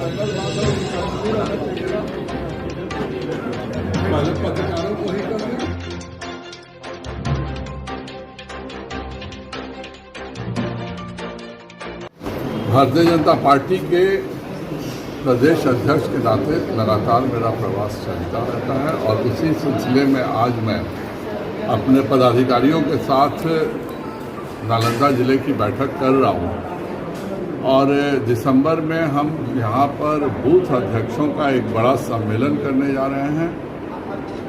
पत्रकारों को ही करते हैं। भारतीय जनता पार्टी के प्रदेश अध्यक्ष के नाते लगातार मेरा प्रवास चलता रहता है और उसी सिलसिले में आज मैं अपने पदाधिकारियों के साथ नालंदा जिले की बैठक कर रहा हूँ और दिसंबर में हम यहाँ पर बूथ अध्यक्षों का एक बड़ा सम्मेलन करने जा रहे हैं।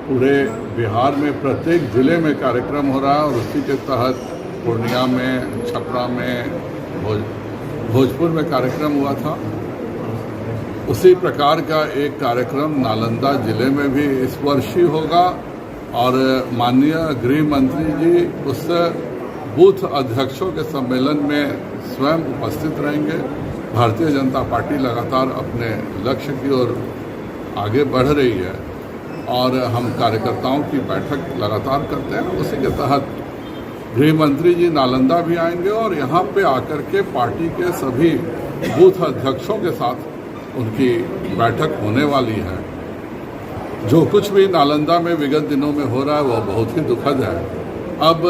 पूरे बिहार में प्रत्येक जिले में कार्यक्रम हो रहा है और उसी के तहत पूर्णिया में, छपरा में, भोजपुर में कार्यक्रम हुआ था। उसी प्रकार का एक कार्यक्रम नालंदा जिले में भी इस वर्ष ही होगा और माननीय गृह मंत्री जी उस बूथ अध्यक्षों के सम्मेलन में स्वयं उपस्थित रहेंगे। भारतीय जनता पार्टी लगातार अपने लक्ष्य की ओर आगे बढ़ रही है और हम कार्यकर्ताओं की बैठक लगातार करते हैं। उसी के तहत गृह मंत्री जी नालंदा भी आएंगे और यहाँ पे आकर के पार्टी के सभी बूथ अध्यक्षों के साथ उनकी बैठक होने वाली है। जो कुछ भी नालंदा में विगत दिनों में हो रहा है वह बहुत ही दुखद है। अब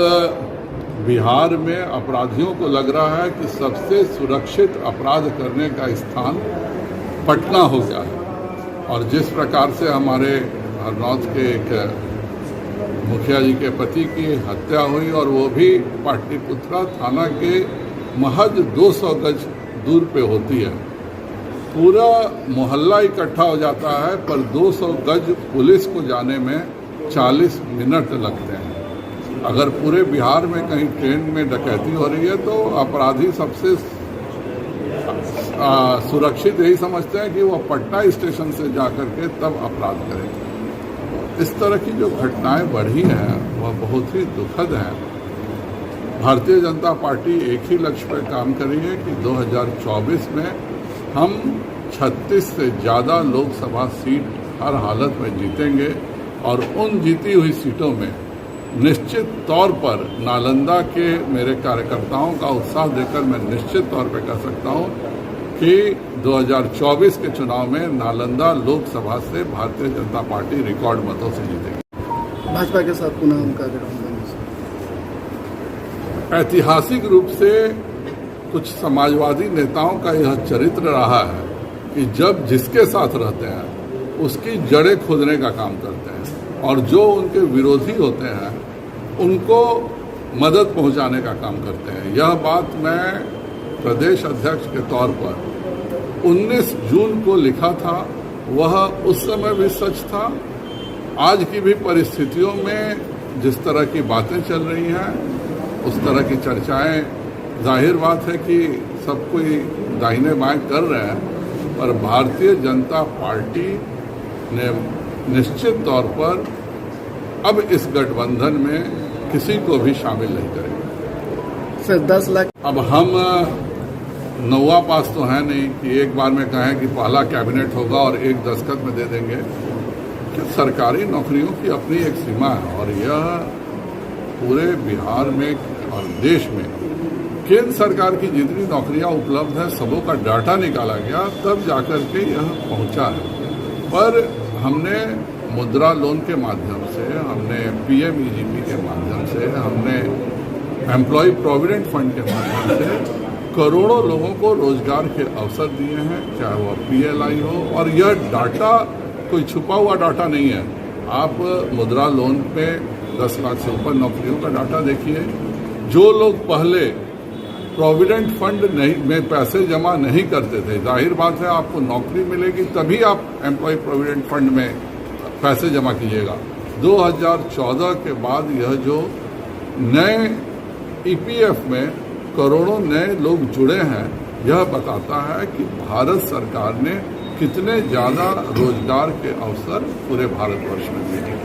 बिहार में अपराधियों को लग रहा है कि सबसे सुरक्षित अपराध करने का स्थान पटना हो गया है और जिस प्रकार से हमारे हरनौत के एक मुखिया जी के पति की हत्या हुई और वो भी पाटलिपुत्रा थाना के महज 200 गज दूर पे होती है। पूरा मोहल्ला इकट्ठा हो जाता है पर 200 गज पुलिस को जाने में 40 मिनट लगते हैं। अगर पूरे बिहार में कहीं ट्रेन में डकैती हो रही है तो अपराधी सबसे सुरक्षित यही समझते हैं कि वो पटना स्टेशन से जाकर के तब अपराध करें। इस तरह की जो घटनाएं बढ़ी हैं वह बहुत ही दुखद हैं। भारतीय जनता पार्टी एक ही लक्ष्य पर काम कर रही है कि 2024 में हम 36 से ज़्यादा लोकसभा सीट हर हालत में जीतेंगे और उन जीती हुई सीटों में निश्चित तौर पर नालंदा के मेरे कार्यकर्ताओं का उत्साह देकर मैं निश्चित तौर पर कह सकता हूं कि 2024 के चुनाव में नालंदा लोकसभा से भारतीय जनता पार्टी रिकॉर्ड मतों से जीतेगी। भाजपा के साथ पुनः उनका ऐतिहासिक रूप से कुछ समाजवादी नेताओं का यह चरित्र रहा है कि जब जिसके साथ रहते हैं उसकी जड़ें खोदने का काम करते हैं और जो उनके विरोधी होते हैं उनको मदद पहुंचाने का काम करते हैं। यह बात मैं प्रदेश अध्यक्ष के तौर पर 19 जून को लिखा था, वह उस समय भी सच था। आज की भी परिस्थितियों में जिस तरह की बातें चल रही हैं उस तरह की चर्चाएं, जाहिर बात है कि सब कोई दाहिने बाएं कर रहे हैं पर भारतीय जनता पार्टी ने निश्चित तौर पर अब इस गठबंधन में किसी को भी शामिल नहीं करेंगे। सर 10 लाख अब हम नौवा पास तो है नहीं कि एक बार में कहें कि पहला कैबिनेट होगा और एक दस्तखत में दे देंगे कि सरकारी नौकरियों की अपनी एक सीमा है और यह पूरे बिहार में और देश में केंद्र सरकार की जितनी नौकरियां उपलब्ध है सबों का डाटा निकाला गया तब जाकर के यह पहुंचा है। पर हमने मुद्रा लोन के माध्यम से, हमने PMEGP के माध्यम से, हमने एम्प्लॉय प्रोविडेंट फंड के माध्यम से करोड़ों लोगों को रोजगार के अवसर दिए हैं, चाहे वह PLI हो। और यह डाटा कोई छुपा हुआ डाटा नहीं है। आप मुद्रा लोन पे 10 लाख से ऊपर नौकरियों का डाटा देखिए। जो लोग पहले प्रोविडेंट फंड में पैसे जमा नहीं करते थे, जाहिर बात है आपको नौकरी मिलेगी तभी आप एम्प्लॉय प्रोविडेंट फंड में पैसे जमा कीजिएगा। 2014 के बाद यह जो नए EPF में करोड़ों नए लोग जुड़े हैं यह बताता है कि भारत सरकार ने कितने ज़्यादा रोजगार के अवसर पूरे भारतवर्ष में दिए।